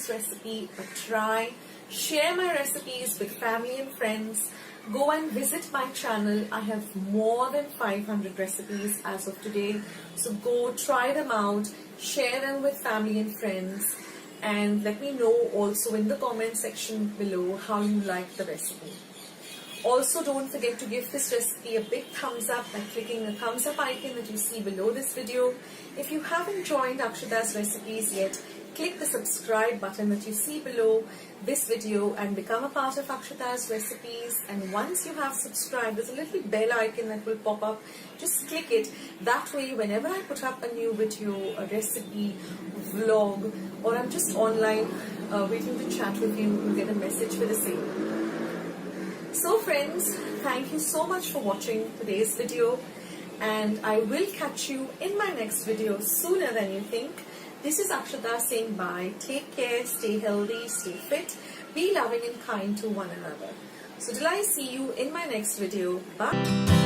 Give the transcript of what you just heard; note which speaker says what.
Speaker 1: Recipe a try, share my recipes with family and friends, go and visit my channel. I have more than 500 recipes as of today, so go try them out, share them with family and friends, and let me know also in the comment section below how you like the recipe. Also, don't forget to give this recipe a big thumbs up by clicking the thumbs up icon that you see below this video. If you haven't joined Akshata's Recipes yet, click the subscribe button that you see below this video and become a part of Akshata's Recipes. And once you have subscribed, there's a little bell icon that will pop up. Just click it. That way, whenever I put up a new video, a recipe, vlog, or I'm just online waiting to chat with you, you'll get a message for the same. So friends, thank you so much for watching today's video, and I will catch you in my next video sooner than you think. This is Akshata saying bye. Take care, stay healthy, stay fit, be loving and kind to one another. So till I see you in my next video, bye.